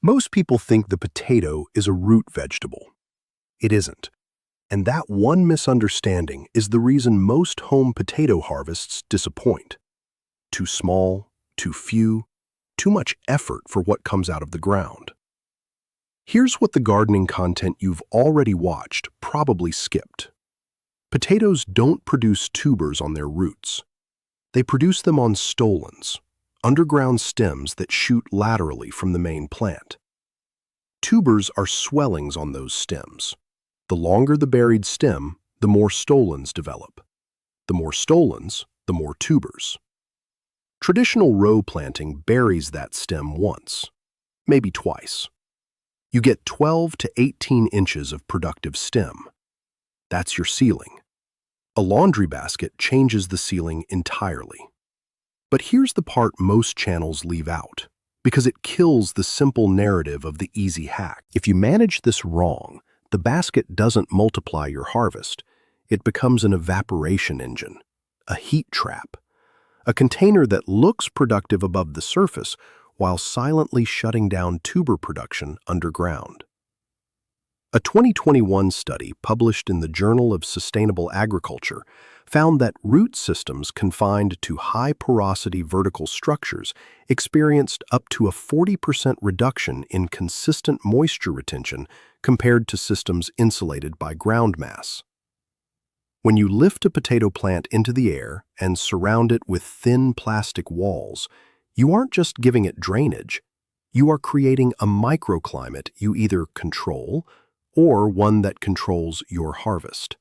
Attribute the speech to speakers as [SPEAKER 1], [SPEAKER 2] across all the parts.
[SPEAKER 1] Most people think the potato is a root vegetable. It isn't. And that one misunderstanding is the reason most home potato harvests disappoint. Too small, too few, too much effort for what comes out of the ground. Here's what the gardening content you've already watched probably skipped. Potatoes don't produce tubers on their roots. They produce them on stolons, underground stems that shoot laterally from the main plant. Tubers are swellings on those stems. The longer the buried stem, the more stolons develop. The more stolons, the more tubers. Traditional row planting buries that stem once, maybe twice. You get 12 to 18 inches of productive stem. That's your ceiling. A laundry basket changes the ceiling entirely. But here's the part most channels leave out, because it kills the simple narrative of the easy hack. If you manage this wrong, the basket doesn't multiply your harvest. It becomes an evaporation engine, a heat trap, a container that looks productive above the surface while silently shutting down tuber production underground. A 2021 study published in the Journal of Sustainable Agriculture found that root systems confined to high-porosity vertical structures experienced up to a 40% reduction in consistent moisture retention compared to systems insulated by ground mass. When you lift a potato plant into the air and surround it with thin plastic walls, you aren't just giving it drainage. You are creating a microclimate you either control or one that controls your harvest.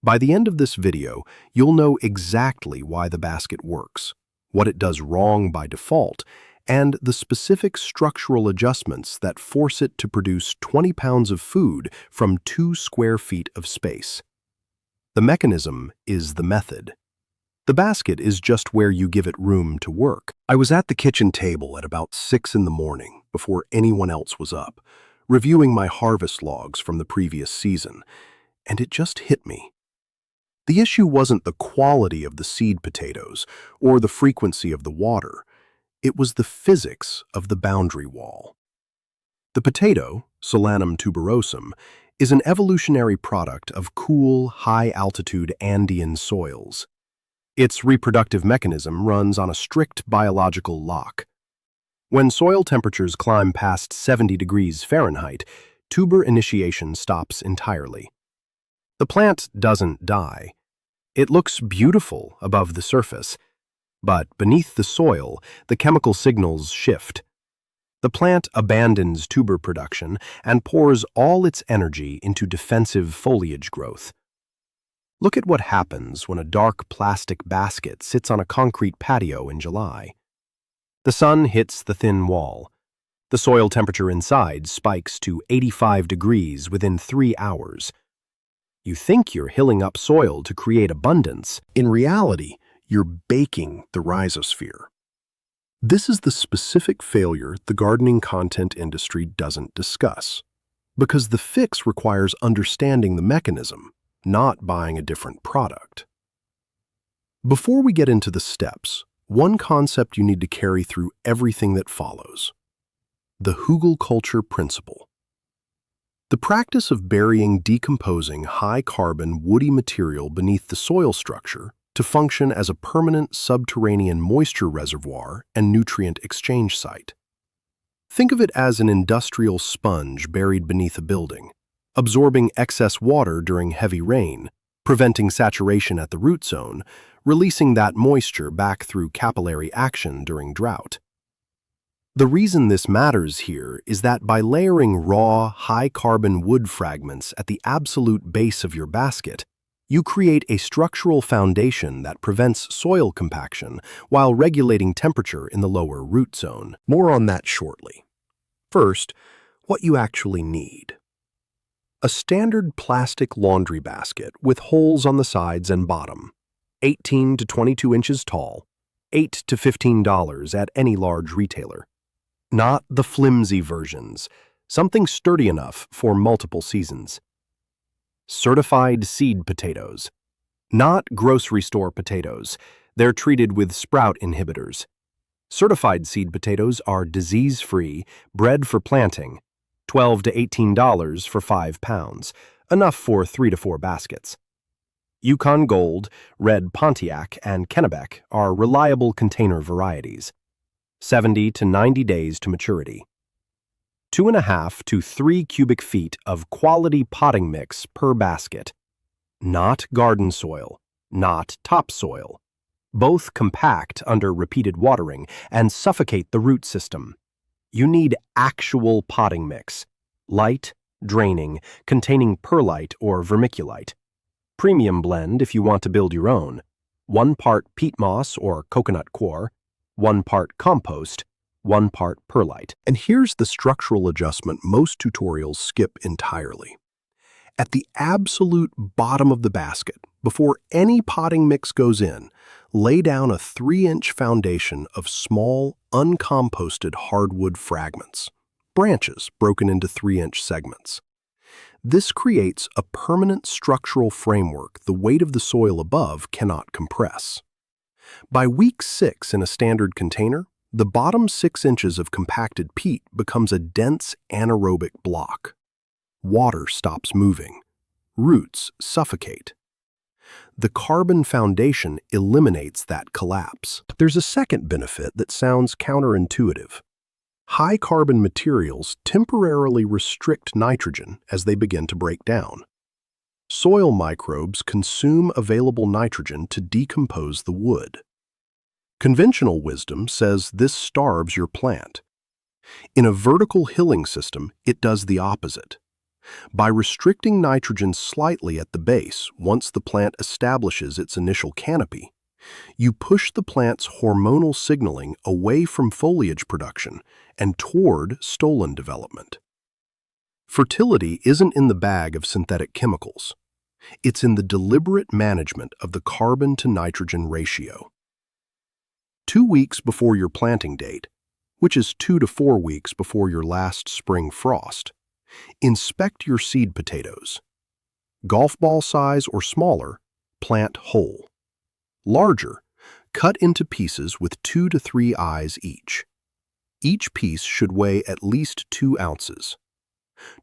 [SPEAKER 1] By the end of this video, you'll know exactly why the basket works, what it does wrong by default, and the specific structural adjustments that force it to produce 20 pounds of food from 2 square feet of space. The mechanism is the method. The basket is just where you give it room to work. I was at the kitchen table at about 6 in the morning, before anyone else was up, reviewing my harvest logs from the previous season, and it just hit me. The issue wasn't the quality of the seed potatoes or the frequency of the water. It was the physics of the boundary wall. The potato, Solanum tuberosum, is an evolutionary product of cool, high-altitude Andean soils. Its reproductive mechanism runs on a strict biological lock. When soil temperatures climb past 70 degrees Fahrenheit, tuber initiation stops entirely. The plant doesn't die. It looks beautiful above the surface, but beneath the soil, the chemical signals shift. The plant abandons tuber production and pours all its energy into defensive foliage growth. Look at what happens when a dark plastic basket sits on a concrete patio in July. The sun hits the thin wall. The soil temperature inside spikes to 85 degrees within 3 hours. You think you're hilling up soil to create abundance. In reality, you're baking the rhizosphere. This is the specific failure the gardening content industry doesn't discuss, because the fix requires understanding the mechanism, not buying a different product. Before we get into the steps, one concept you need to carry through everything that follows: the hugelkultur principle. The practice of burying decomposing high-carbon woody material beneath the soil structure to function as a permanent subterranean moisture reservoir and nutrient exchange site. Think of it as an industrial sponge buried beneath a building, absorbing excess water during heavy rain, preventing saturation at the root zone, releasing that moisture back through capillary action during drought. The reason this matters here is that by layering raw, high-carbon wood fragments at the absolute base of your basket, you create a structural foundation that prevents soil compaction while regulating temperature in the lower root zone. More on that shortly. First, what you actually need. A standard plastic laundry basket with holes on the sides and bottom, 18 to 22 inches tall, $8 to $15 at any large retailer. Not the flimsy versions, something sturdy enough for multiple seasons. Certified seed potatoes. Not grocery store potatoes. They're treated with sprout inhibitors. Certified seed potatoes are disease-free, bred for planting, $12 to $18 for 5 pounds, enough for 3 to 4 baskets. Yukon Gold, Red Pontiac, and Kennebec are reliable container varieties, 70 to 90 days to maturity. 2.5 to 3 cubic feet of quality potting mix per basket. Not garden soil, not topsoil. Both compact under repeated watering and suffocate the root system. You need actual potting mix, light, draining, containing perlite or vermiculite. Premium blend if you want to build your own. 1 part peat moss or coconut coir, 1 part compost, 1 part perlite. And here's the structural adjustment most tutorials skip entirely. At the absolute bottom of the basket, before any potting mix goes in, lay down a 3-inch foundation of small, uncomposted hardwood fragments, branches broken into 3-inch segments. This creates a permanent structural framework the weight of the soil above cannot compress. By week 6 in a standard container, the bottom 6 inches of compacted peat becomes a dense anaerobic block. Water stops moving. Roots suffocate. The carbon foundation eliminates that collapse. There's a second benefit that sounds counterintuitive. High carbon materials temporarily restrict nitrogen as they begin to break down. Soil microbes consume available nitrogen to decompose the wood. Conventional wisdom says this starves your plant. In a vertical hilling system, it does the opposite. By restricting nitrogen slightly at the base once the plant establishes its initial canopy, you push the plant's hormonal signaling away from foliage production and toward stolon development. Fertility isn't in the bag of synthetic chemicals. It's in the deliberate management of the carbon-to-nitrogen ratio. 2 weeks before your planting date, which is 2 to 4 weeks before your last spring frost, inspect your seed potatoes. Golf ball size or smaller, plant whole. Larger, cut into pieces with 2 to 3 eyes each. Each piece should weigh at least 2 ounces.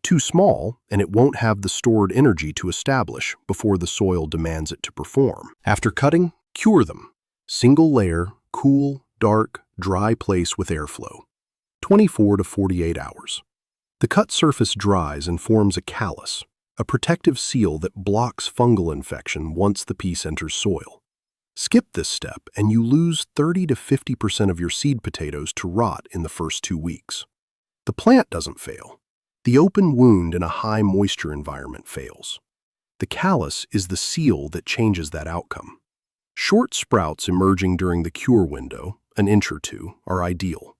[SPEAKER 1] Too small, and it won't have the stored energy to establish before the soil demands it to perform. After cutting, cure them. Single layer, cool, dark, dry place with airflow. 24 to 48 hours. The cut surface dries and forms a callus, a protective seal that blocks fungal infection once the piece enters soil. Skip this step and you lose 30 to 50% of your seed potatoes to rot in the first 2 weeks. The plant doesn't fail. The open wound in a high moisture environment fails. The callus is the seal that changes that outcome. Short sprouts emerging during the cure window, an inch or 2, are ideal.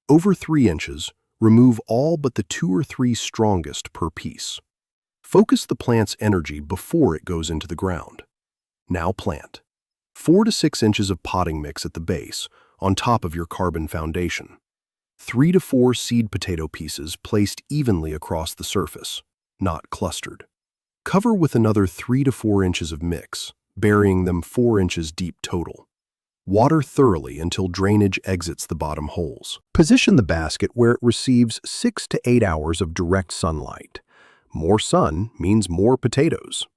[SPEAKER 1] Over 3 inches, remove all but the 2 or 3 strongest per piece. Focus the plant's energy before it goes into the ground. Now plant. 4 to 6 inches of potting mix at the base, on top of your carbon foundation. 3 to 4 seed potato pieces placed evenly across the surface, not clustered. Cover with another 3 to 4 inches of mix, burying them 4 inches deep total. Water thoroughly until drainage exits the bottom holes. Position the basket where it receives 6 to 8 hours of direct sunlight. More sun means more potatoes.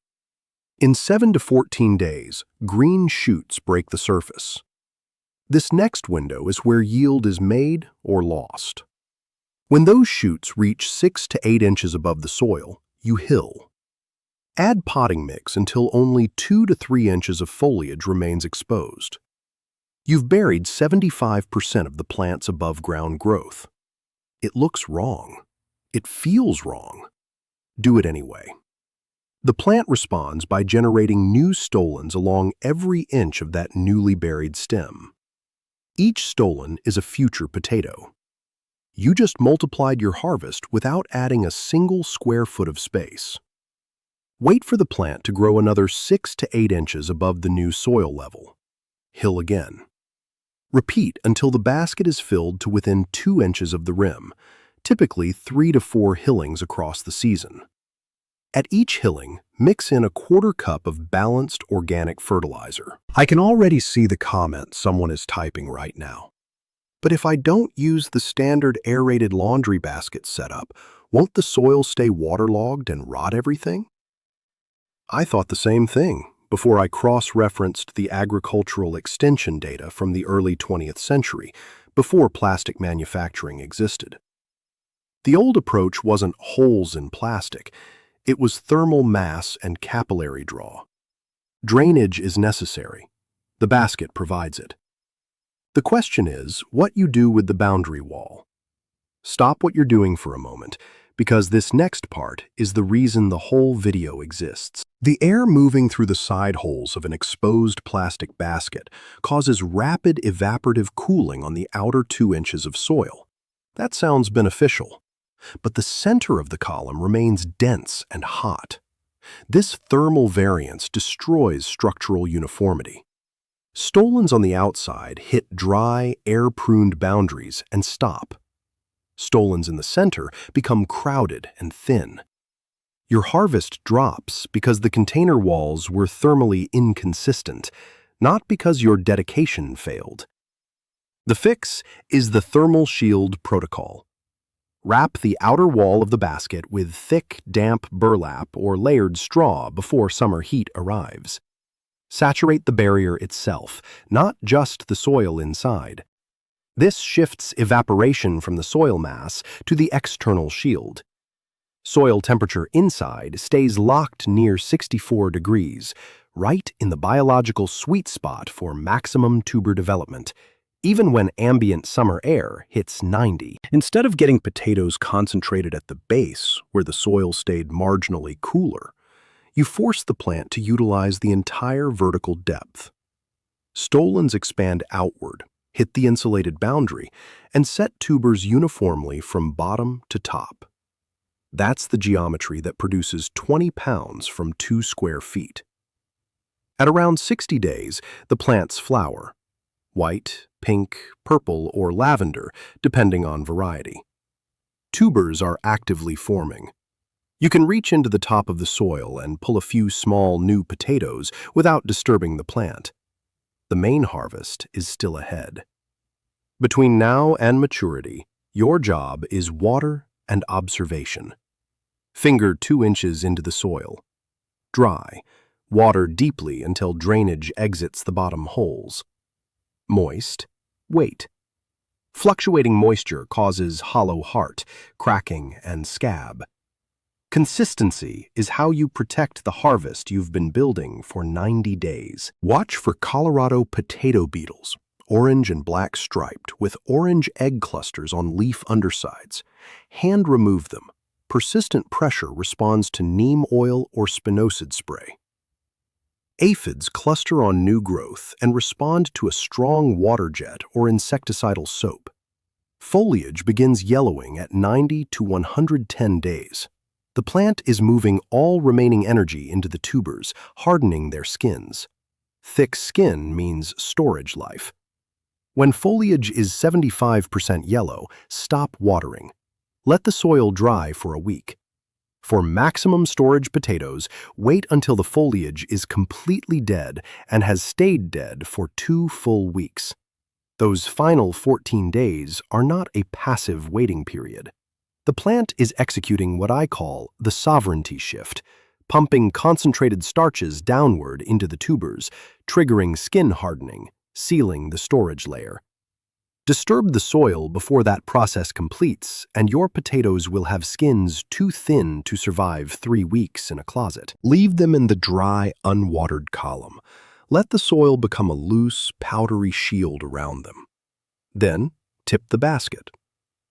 [SPEAKER 1] In 7 to 14 days, green shoots break the surface. This next window is where yield is made or lost. When those shoots reach 6 to 8 inches above the soil, you hill. Add potting mix until only 2 to 3 inches of foliage remains exposed. You've buried 75% of the plant's above-ground growth. It looks wrong. It feels wrong. Do it anyway. The plant responds by generating new stolons along every inch of that newly buried stem. Each stolon is a future potato. You just multiplied your harvest without adding a single square foot of space. Wait for the plant to grow another 6 to 8 inches above the new soil level. Hill again. Repeat until the basket is filled to within 2 inches of the rim, typically 3 to 4 hillings across the season. At each hilling, mix in a 1/4 cup of balanced organic fertilizer. I can already see the comments someone is typing right now. But if I don't use the standard aerated laundry basket setup, won't the soil stay waterlogged and rot everything? I thought the same thing before I cross-referenced the agricultural extension data from the early 20th century, before plastic manufacturing existed. The old approach wasn't holes in plastic, it was thermal mass and capillary draw. Drainage is necessary. The basket provides it. The question is what you do with the boundary wall. Stop what you're doing for a moment, because this next part is the reason the whole video exists. The air moving through the side holes of an exposed plastic basket causes rapid evaporative cooling on the outer 2 inches of soil. That sounds beneficial, but the center of the column remains dense and hot. This thermal variance destroys structural uniformity. Stolons on the outside hit dry, air-pruned boundaries and stop. Stolons in the center become crowded and thin. Your harvest drops because the container walls were thermally inconsistent, not because your dedication failed. The fix is the thermal shield protocol. Wrap the outer wall of the basket with thick, damp burlap or layered straw before summer heat arrives. Saturate the barrier itself, not just the soil inside. This shifts evaporation from the soil mass to the external shield. Soil temperature inside stays locked near 64 degrees, right in the biological sweet spot for maximum tuber development, even when ambient summer air hits 90. Instead of getting potatoes concentrated at the base, where the soil stayed marginally cooler, you force the plant to utilize the entire vertical depth. Stolons expand outward, hit the insulated boundary, and set tubers uniformly from bottom to top. That's the geometry that produces 20 pounds from 2 square feet. At around 60 days, the plants flower. White, pink, purple, or lavender, depending on variety. Tubers are actively forming. You can reach into the top of the soil and pull a few small new potatoes without disturbing the plant. The main harvest is still ahead. Between now and maturity, your job is water and observation. Finger 2 inches into the soil. Dry. Water deeply until drainage exits the bottom holes. Moist. Wait. Fluctuating moisture causes hollow heart, cracking, and scab. Consistency is how you protect the harvest you've been building for 90 days. Watch for Colorado potato beetles, orange and black striped, with orange egg clusters on leaf undersides. Hand remove them. Persistent pressure responds to neem oil or spinosad spray. Aphids cluster on new growth and respond to a strong water jet or insecticidal soap. Foliage begins yellowing at 90 to 110 days. The plant is moving all remaining energy into the tubers, hardening their skins. Thick skin means storage life. When foliage is 75% yellow, stop watering. Let the soil dry for a week. For maximum storage potatoes, wait until the foliage is completely dead and has stayed dead for 2 full weeks. Those final 14 days are not a passive waiting period. The plant is executing what I call the sovereignty shift, pumping concentrated starches downward into the tubers, triggering skin hardening, sealing the storage layer. Disturb the soil before that process completes, and your potatoes will have skins too thin to survive 3 weeks in a closet. Leave them in the dry, unwatered column. Let the soil become a loose, powdery shield around them. Then, tip the basket.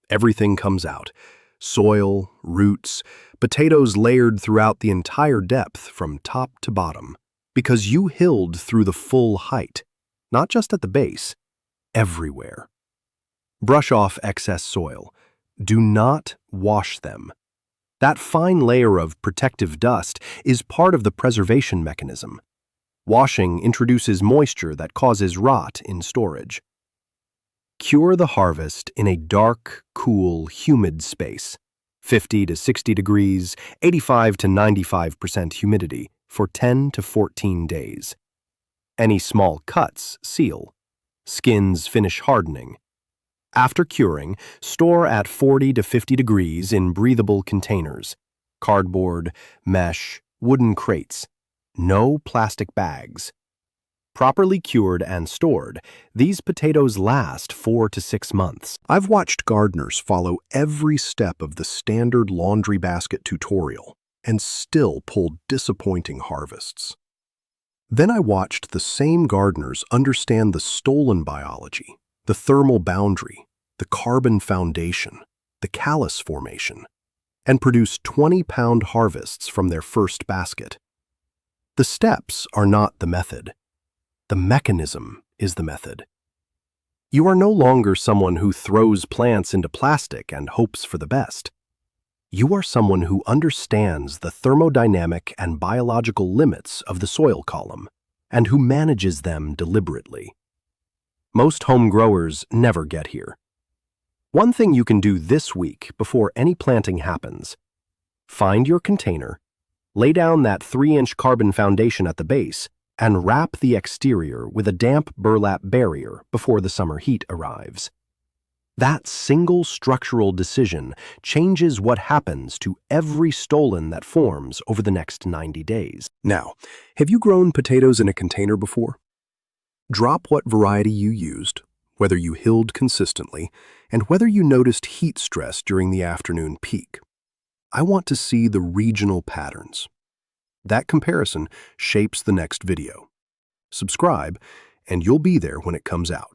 [SPEAKER 1] Everything comes out. Soil, roots, potatoes layered throughout the entire depth from top to bottom, because you hilled through the full height, not just at the base, everywhere. Brush off excess soil. Do not wash them. That fine layer of protective dust is part of the preservation mechanism. Washing introduces moisture that causes rot in storage. Cure the harvest in a dark, cool, humid space, 50 to 60 degrees, 85 to 95% humidity for 10 to 14 days. Any small cuts seal. Skins finish hardening. After curing, store at 40 to 50 degrees in breathable containers. Cardboard, mesh, wooden crates. No plastic bags. Properly cured and stored, these potatoes last 4 to 6 months. I've watched gardeners follow every step of the standard laundry basket tutorial and still pull disappointing harvests. Then I watched the same gardeners understand the stolon biology, the thermal boundary, the carbon foundation, the callus formation, and produce 20-pound harvests from their first basket. The steps are not the method. The mechanism is the method. You are no longer someone who throws plants into plastic and hopes for the best. You are someone who understands the thermodynamic and biological limits of the soil column and who manages them deliberately. Most home growers never get here. One thing you can do this week before any planting happens: find your container, lay down that 3-inch carbon foundation at the base, and wrap the exterior with a damp burlap barrier before the summer heat arrives. That single structural decision changes what happens to every stolon that forms over the next 90 days. Now, have you grown potatoes in a container before? Drop what variety you used, whether you hilled consistently, and whether you noticed heat stress during the afternoon peak. I want to see the regional patterns. That comparison shapes the next video. Subscribe, and you'll be there when it comes out.